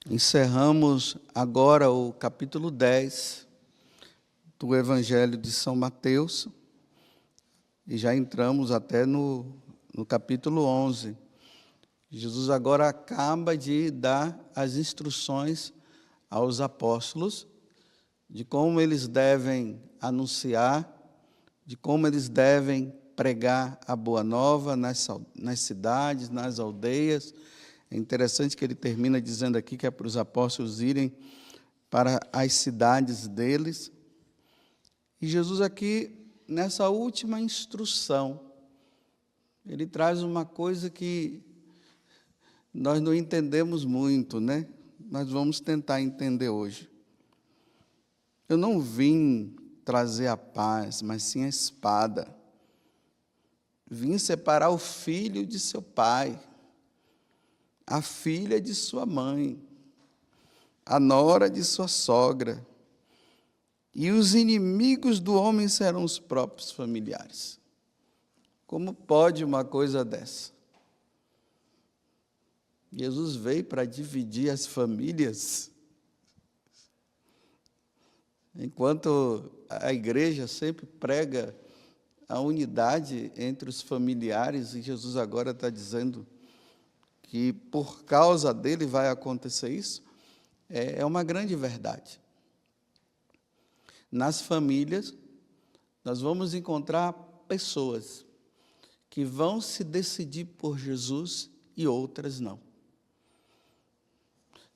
Encerramos agora o capítulo 10 do Evangelho de São Mateus e já entramos até no capítulo 11. Jesus agora acaba de dar as instruções aos apóstolos de como eles devem anunciar, de como eles devem pregar a boa nova nas cidades, nas aldeias. É interessante que ele termina dizendo aqui que é para os apóstolos irem para as cidades deles. E Jesus aqui, nessa última instrução, ele traz uma coisa que nós não entendemos muito, né? Nós vamos tentar entender hoje. Eu não vim trazer a paz, mas sim a espada. Vim separar o filho de seu pai, a filha de sua mãe, a nora de sua sogra, e os inimigos do homem serão os próprios familiares. Como pode uma coisa dessa? Jesus veio para dividir as famílias, enquanto a igreja sempre prega a unidade entre os familiares, e Jesus agora está dizendo que por causa dele vai acontecer isso. É uma grande verdade. Nas famílias, nós vamos encontrar pessoas que vão se decidir por Jesus e outras não.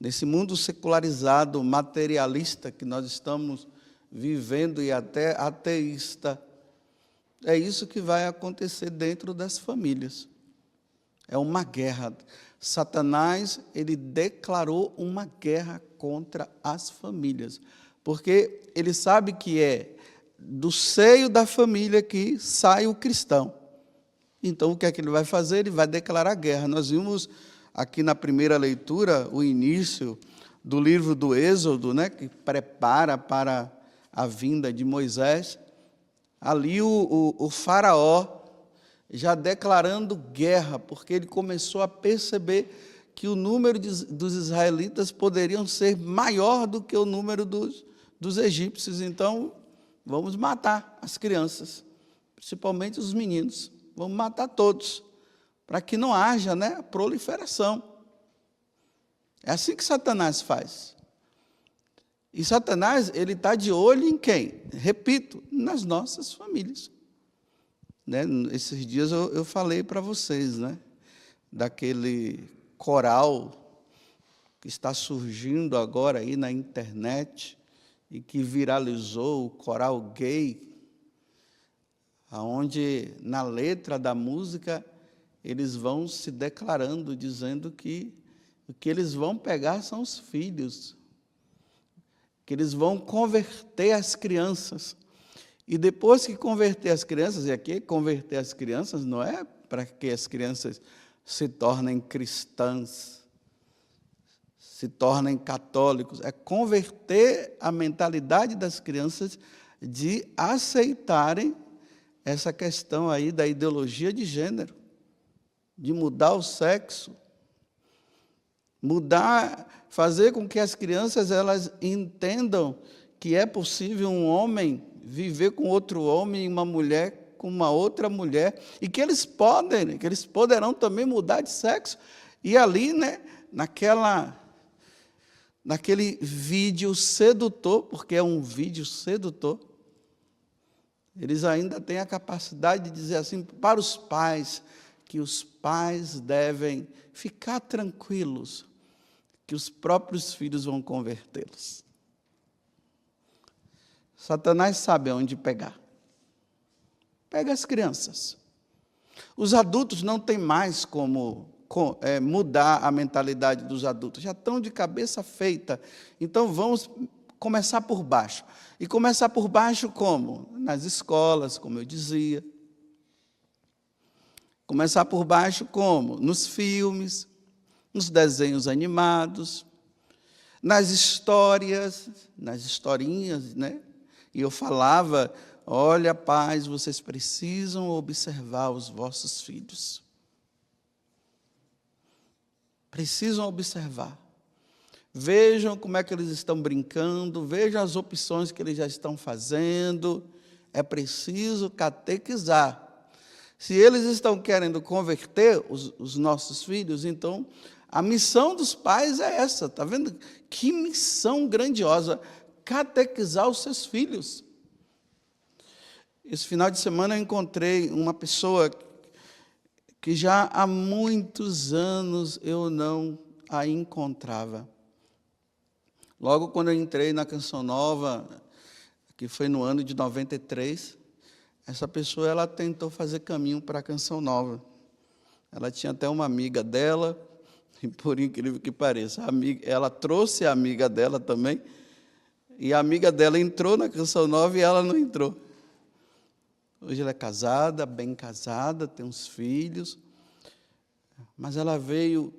Nesse mundo secularizado, materialista que nós estamos vivendo e até ateísta, é isso que vai acontecer dentro das famílias. É uma guerra. Satanás, ele declarou uma guerra contra as famílias, porque ele sabe que é do seio da família que sai o cristão. Então, o que é que ele vai fazer? Ele vai declarar guerra. Nós vimos aqui na primeira leitura o início do livro do Êxodo, né, que prepara para a vinda de Moisés. Ali o faraó já declarando guerra, porque ele começou a perceber que o número dos israelitas poderiam ser maior do que o número dos egípcios. Então, vamos matar as crianças, principalmente os meninos. Vamos matar todos, para que não haja, né, proliferação. É assim que Satanás faz. E Satanás, ele está de olho em quem? Repito, nas nossas famílias. Né? Esses dias eu falei para vocês, né, daquele coral que está surgindo agora aí na internet e que viralizou, o coral gay, onde na letra da música eles vão se declarando, dizendo que o que eles vão pegar são os filhos, que eles vão converter as crianças. E depois que converter as crianças, e aqui converter as crianças não é para que as crianças se tornem cristãs, se tornem católicos, é converter a mentalidade das crianças de aceitarem essa questão aí da ideologia de gênero, de mudar o sexo, fazer com que as crianças elas entendam que é possível um homem viver com outro homem e uma mulher com uma outra mulher, e que eles poderão também mudar de sexo. E ali, né, naquele vídeo sedutor, porque é um vídeo sedutor, eles ainda têm a capacidade de dizer assim para os pais, que os pais devem ficar tranquilos, que os próprios filhos vão convertê-los. Satanás sabe aonde pegar. Pega as crianças. Os adultos não têm mais como mudar a mentalidade dos adultos, já estão de cabeça feita. Então, vamos começar por baixo. E começar por baixo como? Nas escolas, como eu dizia. Começar por baixo como? Nos filmes, nos desenhos animados, nas histórias, nas historinhas, né? E eu falava, olha, pais, vocês precisam observar os vossos filhos. Precisam observar. Vejam como é que eles estão brincando, vejam as opções que eles já estão fazendo. É preciso catequizar. Se eles estão querendo converter os nossos filhos, então a missão dos pais é essa, está vendo? Que missão grandiosa, catequizar os seus filhos. Esse final de semana eu encontrei uma pessoa que já há muitos anos eu não a encontrava. Logo quando eu entrei na Canção Nova, que foi no ano de 93, essa pessoa ela tentou fazer caminho para a Canção Nova. Ela tinha até uma amiga dela, e por incrível que pareça, ela trouxe a amiga dela também, e a amiga dela entrou na Canção Nova e ela não entrou. Hoje ela é casada, bem casada, tem uns filhos, mas ela veio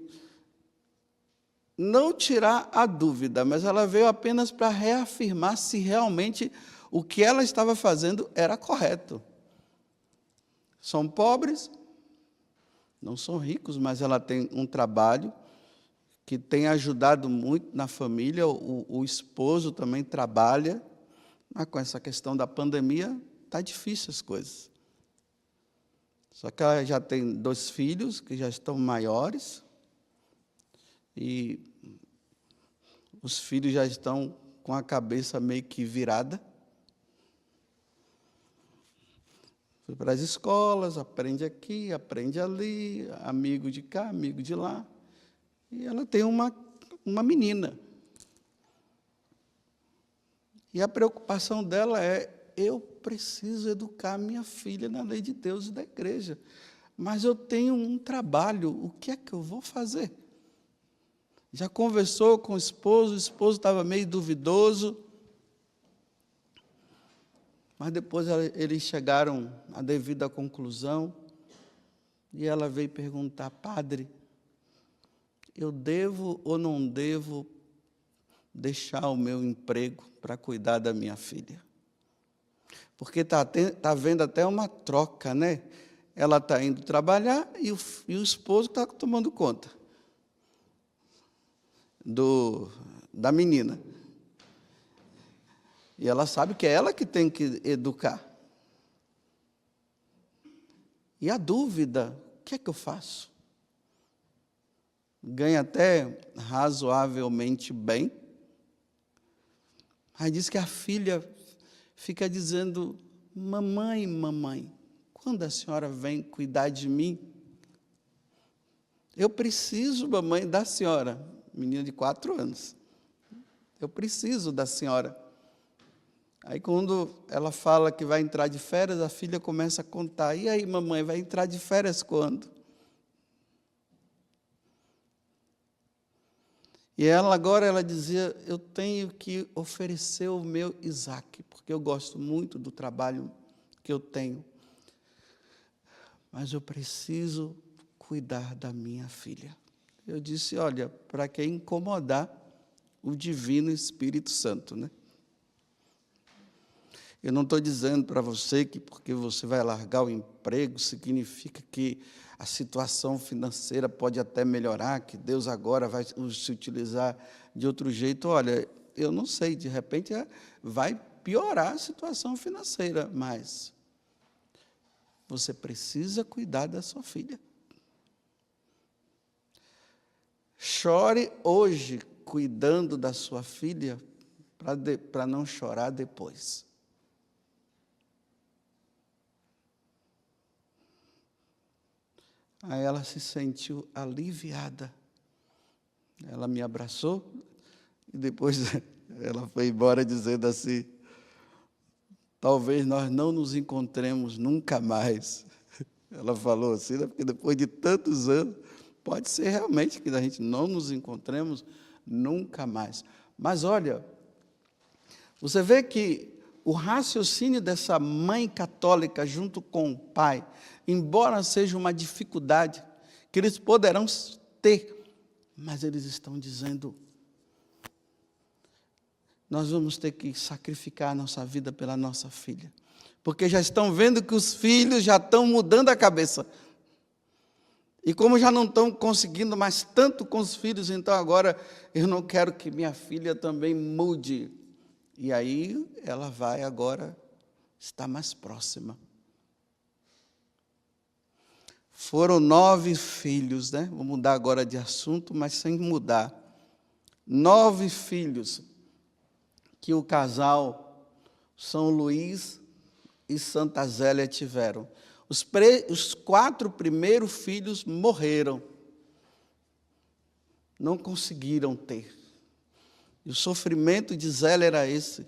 não tirar a dúvida, mas ela veio apenas para reafirmar se realmente o que ela estava fazendo era correto. São pobres, não são ricos, mas ela tem um trabalho que tem ajudado muito na família, o esposo também trabalha, mas com essa questão da pandemia, está difícil as coisas. Só que ela já tem 2 filhos, que já estão maiores, e os filhos já estão com a cabeça meio que virada. Foi para as escolas, aprende aqui, aprende ali, amigo de cá, amigo de lá. E ela tem uma menina. E a preocupação dela é, eu preciso educar minha filha na lei de Deus e da igreja, mas eu tenho um trabalho, o que é que eu vou fazer? Já conversou com o esposo estava meio duvidoso, mas depois eles chegaram à devida conclusão, e ela veio perguntar, padre, eu devo ou não devo deixar o meu emprego para cuidar da minha filha? Porque está havendo até uma troca, né? Ela está indo trabalhar e o esposo está tomando conta da menina. E ela sabe que é ela que tem que educar. E a dúvida, o que é que eu faço? Ganha até razoavelmente bem. Aí diz que a filha fica dizendo, mamãe, mamãe, quando a senhora vem cuidar de mim? Eu preciso, mamãe, da senhora. Menina de 4 anos. Eu preciso da senhora. Aí quando ela fala que vai entrar de férias, a filha começa a contar. E aí, mamãe, vai entrar de férias quando? E ela dizia, eu tenho que oferecer o meu Isaac, porque eu gosto muito do trabalho que eu tenho. Mas eu preciso cuidar da minha filha. Eu disse, olha, para que incomodar o Divino Espírito Santo, né? Eu não estou dizendo para você que porque você vai largar o emprego, significa que a situação financeira pode até melhorar, que Deus agora vai se utilizar de outro jeito. Olha, eu não sei, de repente vai piorar a situação financeira, mas você precisa cuidar da sua filha. Chore hoje cuidando da sua filha, para não chorar depois. Aí ela se sentiu aliviada. Ela me abraçou e depois ela foi embora dizendo assim, talvez nós não nos encontremos nunca mais. Ela falou assim, né? Porque depois de tantos anos, pode ser realmente que a gente não nos encontremos nunca mais. Mas olha, você vê que o raciocínio dessa mãe católica junto com o pai, embora seja uma dificuldade que eles poderão ter, mas eles estão dizendo, nós vamos ter que sacrificar a nossa vida pela nossa filha, porque já estão vendo que os filhos já estão mudando a cabeça. E como já não estão conseguindo mais tanto com os filhos, então agora eu não quero que minha filha também mude. E aí ela vai agora estar mais próxima. Foram 9 filhos, né? Vou mudar agora de assunto, mas sem mudar. 9 filhos que o casal São Luís e Santa Zélia tiveram. Os 4 primeiros filhos morreram. Não conseguiram ter. E o sofrimento de Zélia era esse.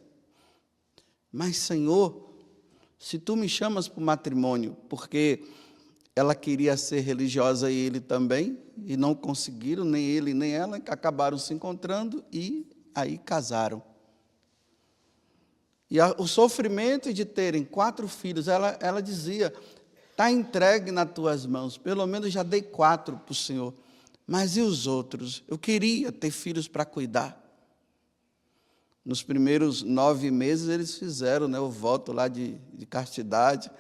Mas, Senhor, se Tu me chamas para o matrimônio, porque ela queria ser religiosa e ele também, e não conseguiram, nem ele nem ela, acabaram se encontrando e aí casaram. E o sofrimento de terem 4 filhos, ela dizia, está entregue nas tuas mãos, pelo menos já dei 4 para o Senhor, mas e os outros? Eu queria ter filhos para cuidar. Nos primeiros 9 meses eles fizeram, né, o voto lá de castidade,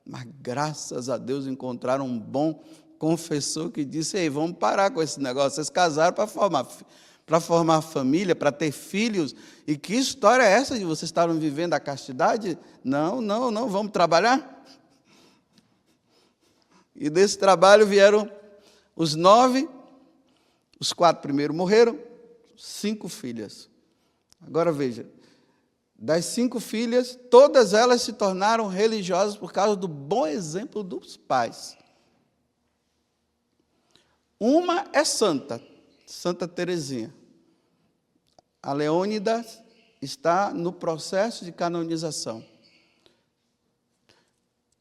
mas graças a Deus encontraram um bom confessor que disse, ei, vamos parar com esse negócio, vocês casaram para formar família, para ter filhos, e que história é essa de vocês estarem vivendo a castidade? Não, vamos trabalhar. E desse trabalho vieram os 9, os 4 primeiros morreram, 5 filhas. Agora veja, das 5 filhas, todas elas se tornaram religiosas por causa do bom exemplo dos pais. Uma é santa, Santa Teresinha. A Leônida está no processo de canonização.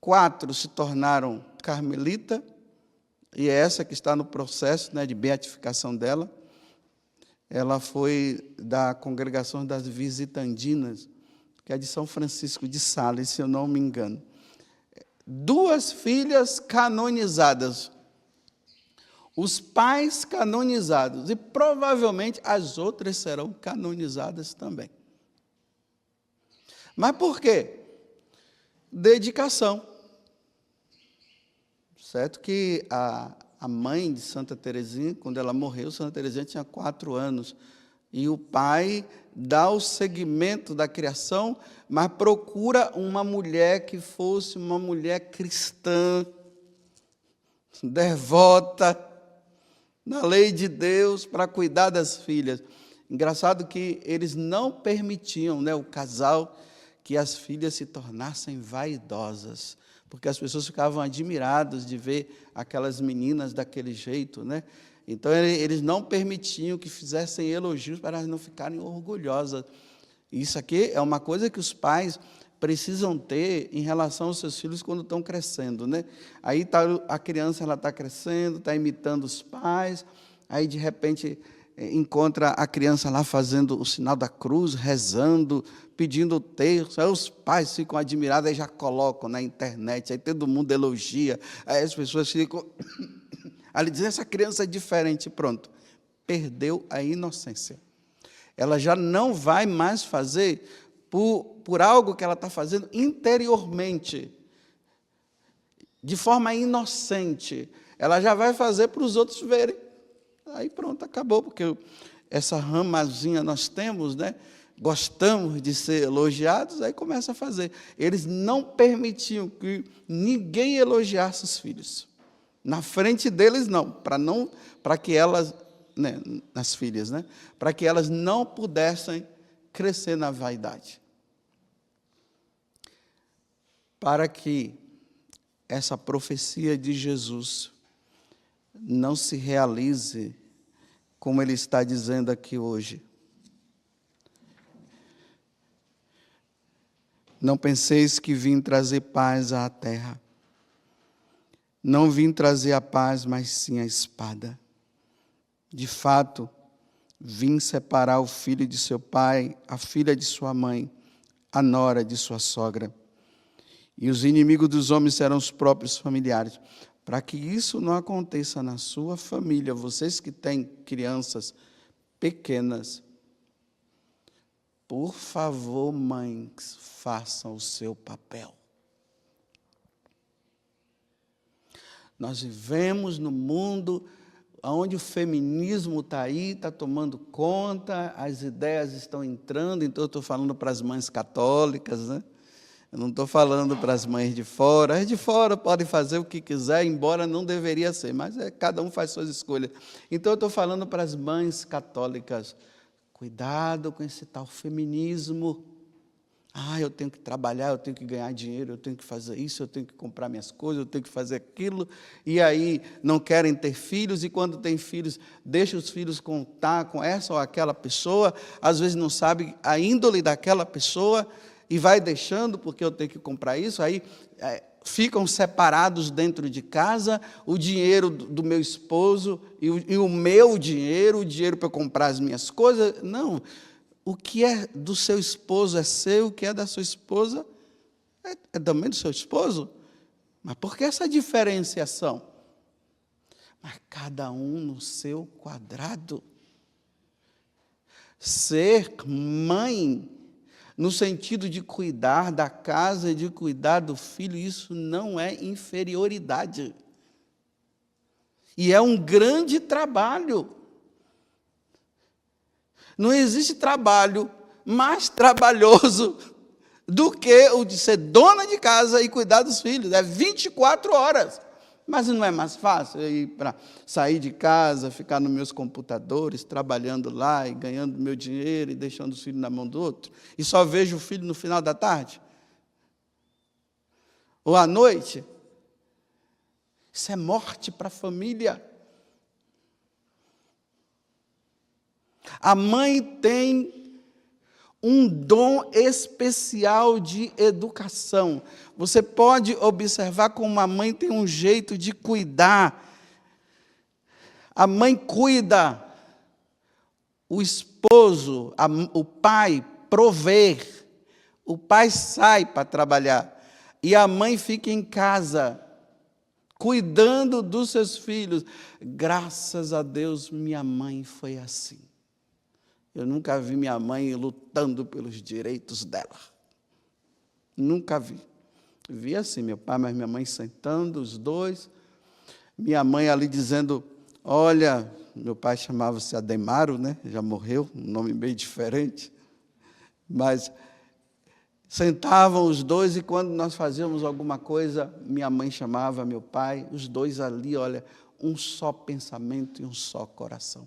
4 se tornaram carmelita, e é essa que está no processo, né, de beatificação dela. Ela foi da congregação das Visitandinas, que é de São Francisco de Sales, se eu não me engano. 2 filhas canonizadas, os pais canonizados, e provavelmente as outras serão canonizadas também. Mas por quê? Dedicação. Certo que a mãe de Santa Teresinha, quando ela morreu, Santa Teresinha tinha 4 anos, e o pai dá o seguimento da criação, mas procura uma mulher que fosse uma mulher cristã, devota, na lei de Deus, para cuidar das filhas. Engraçado que eles não permitiam, né, o casal, que as filhas se tornassem vaidosas, porque as pessoas ficavam admiradas de ver aquelas meninas daquele jeito, né? Então, eles não permitiam que fizessem elogios para elas não ficarem orgulhosas. Isso aqui é uma coisa que os pais precisam ter em relação aos seus filhos quando estão crescendo, né? Aí a criança está crescendo, está imitando os pais, aí, de repente, encontra a criança lá fazendo o sinal da cruz, rezando, pedindo o texto, aí os pais ficam admirados, aí já colocam na internet, aí todo mundo elogia, aí as pessoas ficam ali dizendo, essa criança é diferente, pronto, perdeu a inocência. Ela já não vai mais fazer por algo que ela está fazendo interiormente, de forma inocente, ela já vai fazer para os outros verem. Aí pronto, acabou, porque essa ramazinha nós temos, né? Gostamos de ser elogiados, aí começa a fazer. Eles não permitiam que ninguém elogiasse os filhos. Na frente deles, não, para que elas, né, nas filhas, né? Para que elas não pudessem crescer na vaidade. Para que essa profecia de Jesus não se realize como ele está dizendo aqui hoje. Não penseis que vim trazer paz à terra. Não vim trazer a paz, mas sim a espada. De fato, vim separar o filho de seu pai, a filha de sua mãe, a nora de sua sogra. E os inimigos dos homens serão os próprios familiares. Para que isso não aconteça na sua família, vocês que têm crianças pequenas, por favor, mães, façam o seu papel. Nós vivemos num mundo onde o feminismo está aí, está tomando conta, as ideias estão entrando, então eu estou falando para as mães católicas, né? Eu não estou falando para as mães de fora. As de fora podem fazer o que quiser, embora não deveria ser, mas cada um faz suas escolhas. Então eu estou falando para as mães católicas, cuidado com esse tal feminismo. Eu tenho que trabalhar, eu tenho que ganhar dinheiro, eu tenho que fazer isso, eu tenho que comprar minhas coisas, eu tenho que fazer aquilo. E aí não querem ter filhos, e quando tem filhos, deixa os filhos contar com essa ou aquela pessoa, às vezes não sabe a índole daquela pessoa, e vai deixando, porque eu tenho que comprar isso, aí ficam separados dentro de casa, o dinheiro do meu esposo e o meu dinheiro, o dinheiro para eu comprar as minhas coisas. Não, o que é do seu esposo é seu, o que é da sua esposa é também do seu esposo. Mas por que essa diferenciação? Mas cada um no seu quadrado. Ser mãe, no sentido de cuidar da casa e de cuidar do filho, isso não é inferioridade. E é um grande trabalho. Não existe trabalho mais trabalhoso do que o de ser dona de casa e cuidar dos filhos. É 24 horas. Mas não é mais fácil eu ir para sair de casa, ficar nos meus computadores, trabalhando lá e ganhando meu dinheiro e deixando os filhos na mão do outro? E só vejo o filho no final da tarde? Ou à noite? Isso é morte para a família. A mãe tem um dom especial de educação. Você pode observar como a mãe tem um jeito de cuidar. A mãe cuida, o esposo, o pai provê, o pai sai para trabalhar e a mãe fica em casa, cuidando dos seus filhos. Graças a Deus, minha mãe foi assim. Eu nunca vi minha mãe lutando pelos direitos dela. Nunca vi. Vi assim, meu pai, mas minha mãe sentando, os dois. Minha mãe ali dizendo, olha, meu pai chamava-se Ademaro, né? Já morreu, um nome bem diferente. Mas sentavam os dois e quando nós fazíamos alguma coisa, minha mãe chamava meu pai, os dois ali, olha, um só pensamento e um só coração.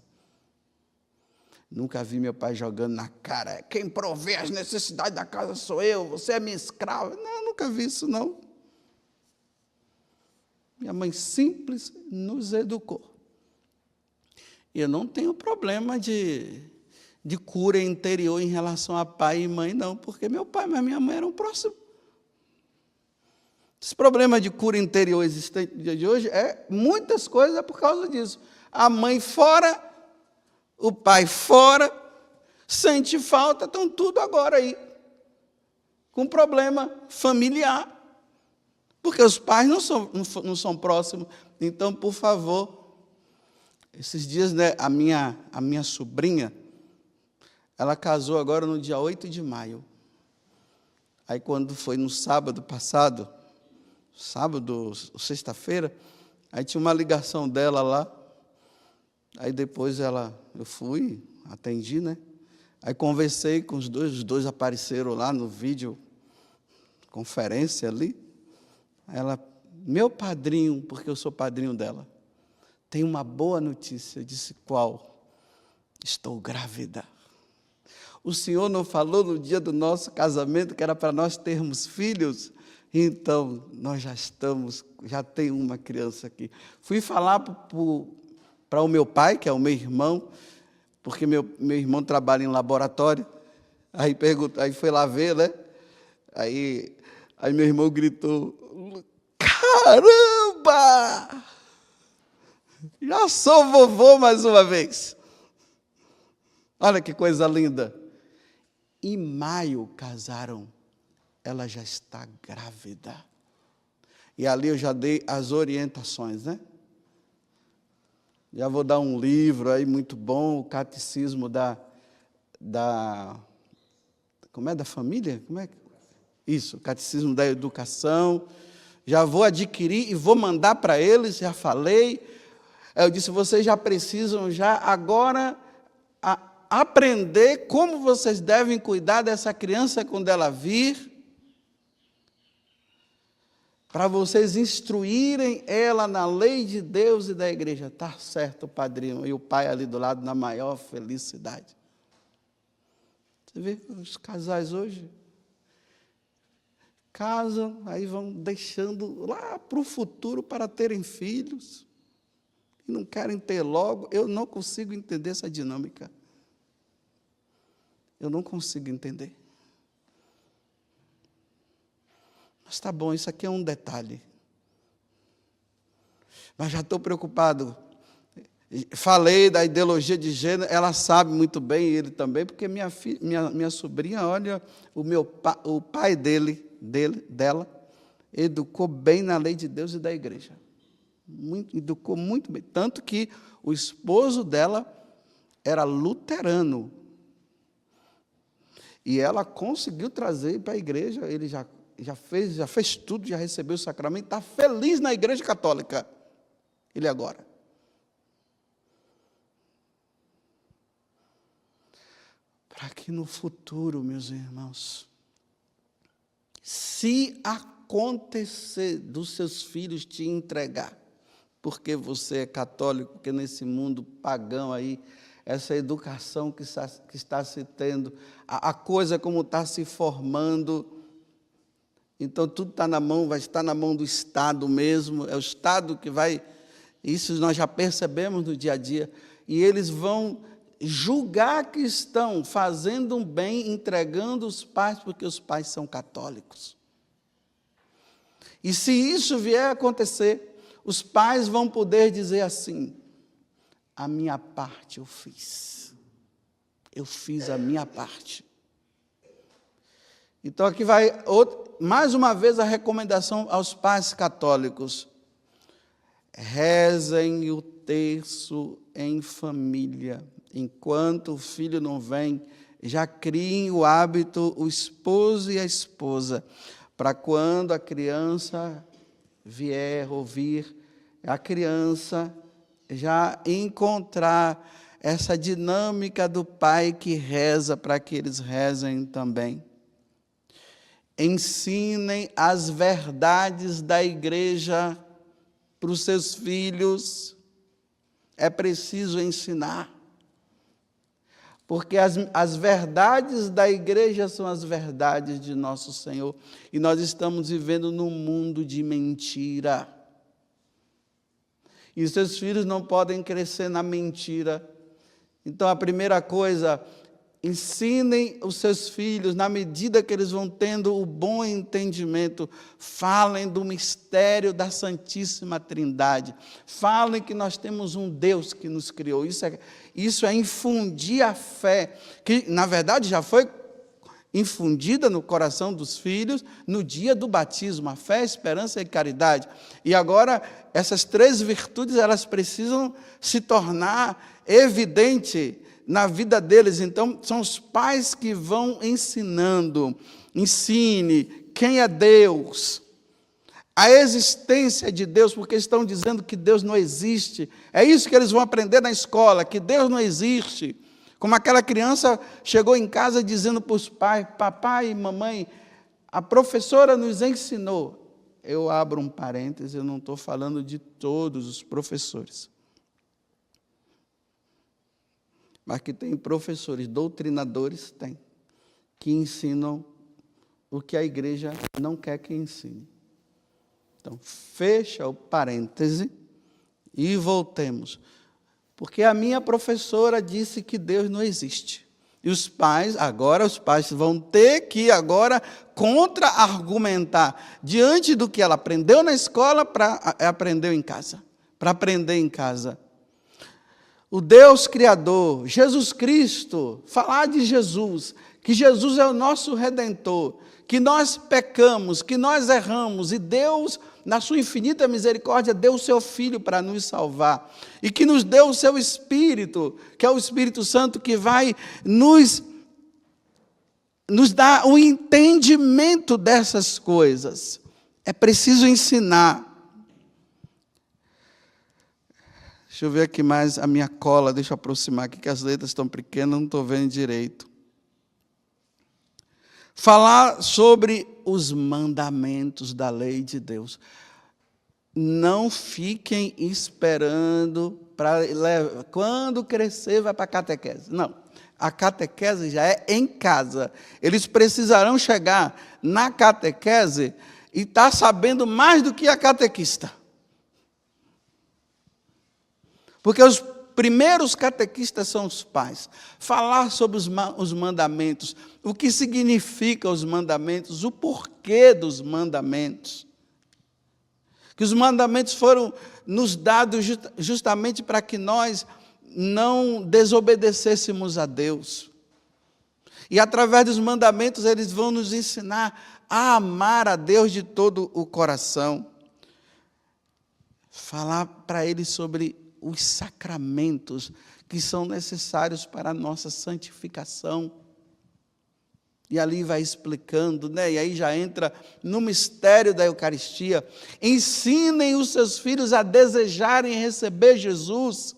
Nunca vi meu pai jogando na cara, quem provê as necessidades da casa sou eu, você é minha escrava. Não, nunca vi isso, não. Minha mãe simples nos educou. E eu não tenho problema de cura interior em relação a pai e mãe, não, porque meu pai e minha mãe eram próximos. Esse problema de cura interior existente no dia de hoje muitas coisas é por causa disso. A mãe fora, o pai fora, sente falta, estão tudo agora aí, com problema familiar, porque os pais não são próximos. Então, por favor, esses dias, né, a minha sobrinha, ela casou agora no dia 8 de maio. Aí, quando foi no sábado passado, sexta-feira, aí tinha uma ligação dela lá. Aí depois eu fui, atendi, né? Aí conversei com os dois apareceram lá no vídeo, conferência ali. Aí ela, meu padrinho, porque eu sou padrinho dela, tem uma boa notícia. Eu disse, qual? Estou grávida. O Senhor não falou no dia do nosso casamento que era para nós termos filhos? Então, nós já tem uma criança aqui. Fui falar para o meu pai, que é o meu irmão, porque meu irmão trabalha em laboratório. Aí foi lá ver, né? Aí meu irmão gritou, caramba! Já sou vovô mais uma vez. Olha que coisa linda. Em maio casaram, ela já está grávida. E ali eu já dei as orientações, né? Já vou dar um livro aí muito bom, o Catecismo como é, da família? Como é? Isso, o Catecismo da Educação. já vou adquirir e vou mandar para eles, já falei. Eu disse, vocês já precisam já agora aprender como vocês devem cuidar dessa criança quando ela vir, para vocês instruírem ela na lei de Deus e da igreja. Está certo, padrinho. E o pai ali do lado na maior felicidade. Você vê os casais hoje casam, aí vão deixando lá para o futuro para terem filhos. E não querem ter logo. Eu não consigo entender essa dinâmica. Eu não consigo entender. Mas está bom, isso aqui é um detalhe. Mas já estou preocupado. Falei da ideologia de gênero, ela sabe muito bem, ele também, porque minha sobrinha, olha, o pai dela, educou bem na lei de Deus e da igreja. Educou muito bem. Tanto que o esposo dela era luterano. E ela conseguiu trazer para a igreja, ele já fez tudo, já recebeu o sacramento, está feliz na igreja católica. Ele agora. Para que no futuro, meus irmãos, se acontecer dos seus filhos te entregar, porque você é católico, porque nesse mundo pagão aí, essa educação que está se tendo, a coisa como está se formando, então tudo está na mão, vai estar na mão do Estado mesmo, é o Estado que vai, isso nós já percebemos no dia a dia, e eles vão julgar que estão fazendo um bem, entregando os pais, porque os pais são católicos. E se isso vier a acontecer, os pais vão poder dizer assim, a minha parte eu fiz a minha parte. Então aqui vai, mais uma vez, a recomendação aos pais católicos, rezem o terço em família, enquanto o filho não vem, já criem o hábito, o esposo e a esposa, para quando a criança vier ouvir, a criança já encontrar essa dinâmica do pai que reza, para que eles rezem também. Ensinem as verdades da igreja para os seus filhos. É preciso ensinar. Porque as verdades da igreja são as verdades de nosso Senhor. E nós estamos vivendo num mundo de mentira. E os seus filhos não podem crescer na mentira. Então, a primeira coisa, ensinem os seus filhos, na medida que eles vão tendo o bom entendimento, falem do mistério da Santíssima Trindade, falem que nós temos um Deus que nos criou. Isso é infundir a fé, que na verdade já foi infundida no coração dos filhos no dia do batismo, a fé, a esperança e a caridade. E agora, essas três virtudes, elas precisam se tornar evidentes na vida deles. Então, são os pais que vão ensinando. Ensine quem é Deus, a existência de Deus, porque estão dizendo que Deus não existe. É isso que eles vão aprender na escola, que Deus não existe. Como aquela criança chegou em casa dizendo para os pais, papai e mamãe, a professora nos ensinou. Eu abro um parêntese, eu não estou falando de todos os professores. Mas que tem professores, doutrinadores, tem, que ensinam o que a igreja não quer que ensine. Então, fecha o parêntese e voltemos. Porque a minha professora disse que Deus não existe. E os pais vão ter que agora contra-argumentar diante do que ela aprendeu na escola para aprender em casa. O Deus Criador, Jesus Cristo, falar de Jesus, que Jesus é o nosso Redentor, que nós pecamos, que nós erramos, e Deus, na sua infinita misericórdia, deu o seu Filho para nos salvar, e que nos deu o seu Espírito, que é o Espírito Santo, que vai nos dar o entendimento dessas coisas. É preciso ensinar. Deixa eu ver aqui mais a minha cola, deixa eu aproximar aqui, que as letras estão pequenas, não estou vendo direito. Falar sobre os mandamentos da lei de Deus. Não fiquem esperando para quando crescer vai para a catequese. Não, a catequese já é em casa. Eles precisarão chegar na catequese e estar sabendo mais do que a catequista. Porque os primeiros catequistas são os pais. Falar sobre os mandamentos, o que significa os mandamentos, o porquê dos mandamentos. Que os mandamentos foram nos dados justamente para que nós não desobedecêssemos a Deus. E através dos mandamentos eles vão nos ensinar a amar a Deus de todo o coração. Falar para eles sobre os sacramentos que são necessários para a nossa santificação. E ali vai explicando, né? E aí já entra no mistério da Eucaristia. Ensinem os seus filhos a desejarem receber Jesus.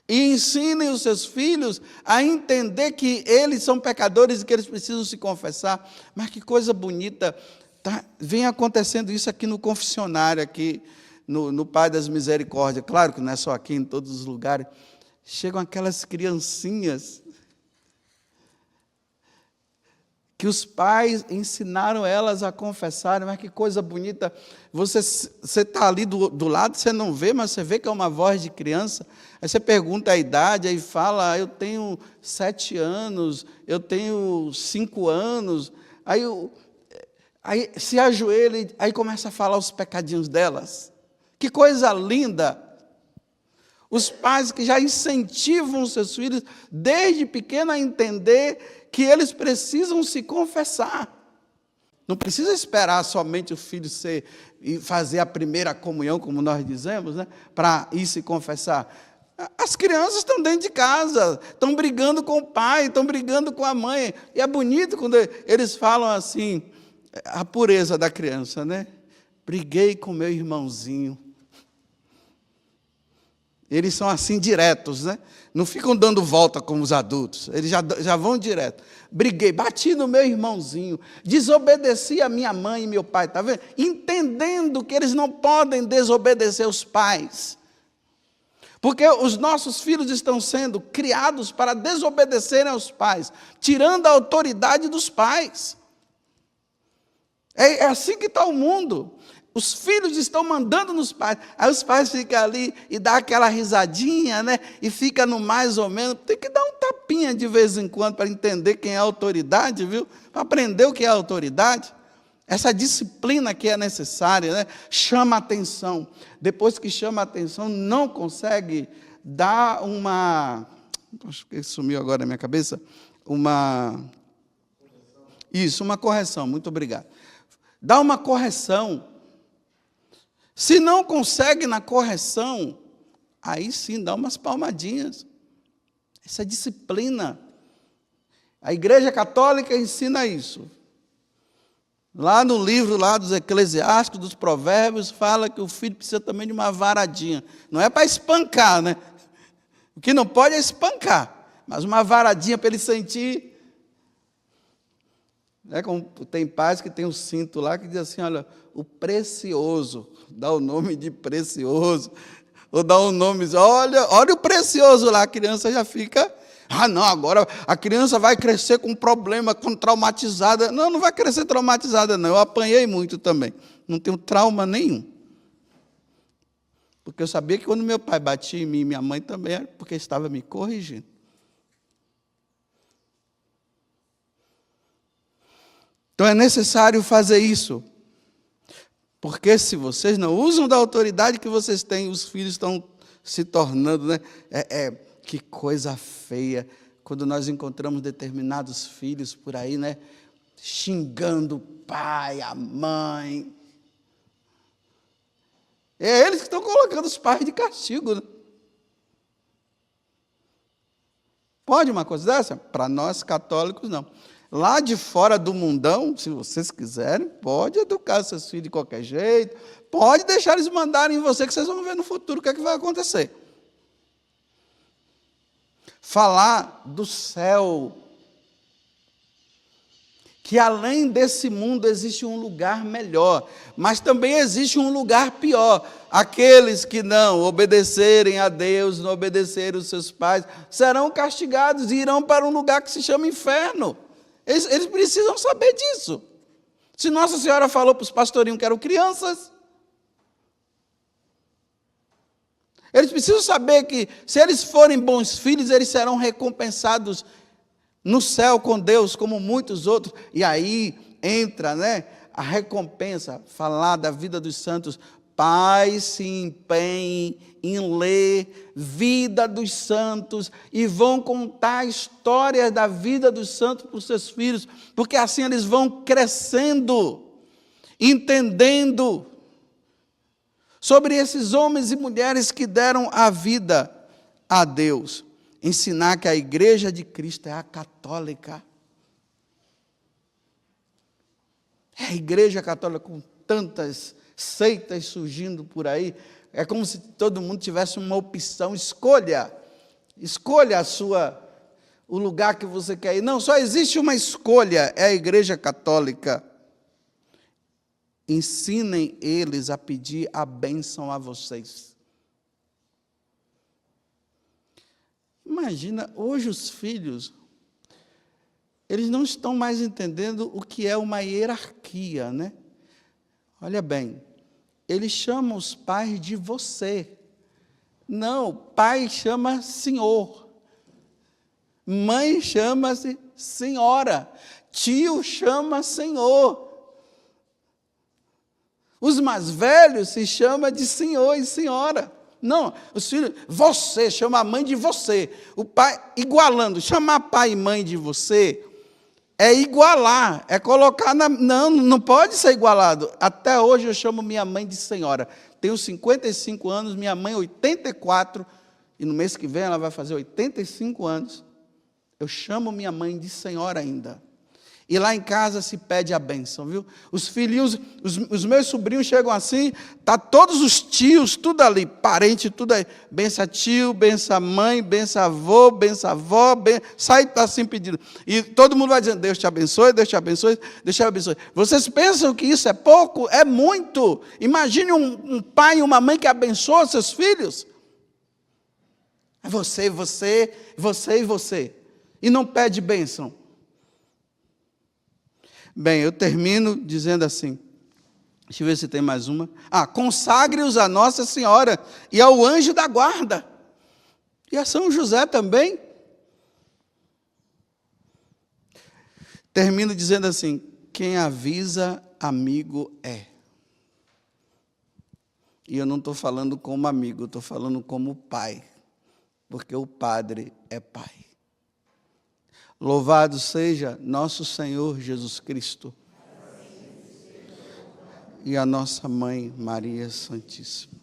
E ensinem os seus filhos a entender que eles são pecadores e que eles precisam se confessar. Mas que coisa bonita, tá? Vem acontecendo isso aqui no confessionário, aqui no Pai das Misericórdias. Claro que não é só aqui, em todos os lugares. Chegam aquelas criancinhas que os pais ensinaram elas a confessarem. Mas que coisa bonita. Você está ali do lado, você não vê, mas você vê que é uma voz de criança. Aí você pergunta a idade, aí fala, eu tenho 7 anos, eu tenho 5 anos. Aí se ajoelha, aí começa a falar os pecadinhos delas. Que coisa linda! Os pais que já incentivam os seus filhos, desde pequeno, a entender que eles precisam se confessar. Não precisa esperar somente o filho e fazer a primeira comunhão, como nós dizemos, né, para ir se confessar. As crianças estão dentro de casa, estão brigando com o pai, estão brigando com a mãe. E é bonito quando eles falam assim, a pureza da criança, né? Briguei com meu irmãozinho. Eles são assim diretos, né? Não ficam dando volta como os adultos. Eles já vão direto. Briguei, bati no meu irmãozinho, desobedeci a minha mãe e meu pai, está vendo? Entendendo que eles não podem desobedecer os pais. Porque os nossos filhos estão sendo criados para desobedecerem aos pais, tirando a autoridade dos pais. É assim que está o mundo. Os filhos estão mandando nos pais. Aí os pais ficam ali e dão aquela risadinha, né? E fica no mais ou menos. Tem que dar um tapinha de vez em quando para entender quem é a autoridade, viu? Para aprender o que é a autoridade. Essa disciplina que é necessária, né? Chama a atenção. Depois que chama a atenção, não consegue dar uma... Acho que sumiu agora na minha cabeça. Uma correção. Muito obrigado. Dá uma correção. Se não consegue na correção, aí sim dá umas palmadinhas. Essa disciplina. A Igreja Católica ensina isso. Lá no livro lá dos Eclesiásticos, dos Provérbios, fala que o filho precisa também de uma varadinha. Não é para espancar, né? O que não pode é espancar, mas uma varadinha para ele sentir. É como tem pais que tem um cinto lá que diz assim, olha, o precioso, dá o nome de precioso, ou dá o nome, olha o precioso lá, a criança já fica, não, agora a criança vai crescer com problema, com traumatizada. Não vai crescer traumatizada não, eu apanhei muito também, não tenho trauma nenhum. Porque eu sabia que quando meu pai batia em mim e minha mãe também, era porque estava me corrigindo. Então é necessário fazer isso. Porque se vocês não usam da autoridade que vocês têm, os filhos estão se tornando, né? Que coisa feia quando nós encontramos determinados filhos por aí, né? Xingando o pai, a mãe. É eles que estão colocando os pais de castigo, né? Pode uma coisa dessa? Para nós católicos, não. Lá de fora do mundão, se vocês quiserem, pode educar seus filhos de qualquer jeito, pode deixar eles mandarem em você, que vocês vão ver no futuro o que é que vai acontecer. Falar do céu, que além desse mundo existe um lugar melhor, mas também existe um lugar pior. Aqueles que não obedecerem a Deus, não obedecerem os seus pais, serão castigados e irão para um lugar que se chama inferno. Eles precisam saber disso. Se Nossa Senhora falou para os pastorinhos que eram crianças, eles precisam saber que, se eles forem bons filhos, eles serão recompensados no céu com Deus, como muitos outros. E aí entra, a recompensa, falar da vida dos santos. Pais se empenhem em ler vida dos santos e vão contar histórias da vida dos santos para os seus filhos, porque assim eles vão crescendo, entendendo sobre esses homens e mulheres que deram a vida a Deus. Ensinar que a igreja de Cristo é a católica. É a igreja católica com tantas seitas surgindo por aí. É como se todo mundo tivesse uma opção. Escolha o lugar que você quer ir. Não, só existe uma escolha, é a igreja católica. Ensinem eles a pedir a bênção a vocês. Imagina, hoje os filhos, eles não estão mais entendendo o que é uma hierarquia, Olha bem, eles chamam os pais de você. Não, pai chama senhor. Mãe chama-se senhora. Tio chama senhor. Os mais velhos se chamam de senhor e senhora. Não, os filhos, você, chama a mãe de você. O pai, igualando, chamar pai e mãe de você, é igualar, é colocar não pode ser igualado. Até hoje eu chamo minha mãe de senhora. Tenho 55 anos, minha mãe 84, e no mês que vem ela vai fazer 85 anos. Eu chamo minha mãe de senhora ainda. E lá em casa se pede a bênção, viu? Os filhinhos, os meus sobrinhos chegam assim, tá todos os tios, tudo ali, parente, tudo aí. Bença tio, bença mãe, bença avô, bença avó, sai assim pedindo. E todo mundo vai dizendo, Deus te abençoe, Deus te abençoe, Deus te abençoe. Vocês pensam que isso é pouco? É muito. Imagine um pai e uma mãe que abençoam seus filhos. É você, você, você e você. E não pede bênção. Bem, eu termino dizendo assim, deixa eu ver se tem mais uma. Consagre-os a Nossa Senhora e ao anjo da guarda. E a São José também. Termino dizendo assim, quem avisa, amigo é. E eu não estou falando como amigo, estou falando como pai, porque o padre é pai. Louvado seja nosso Senhor Jesus Cristo e a nossa Mãe Maria Santíssima.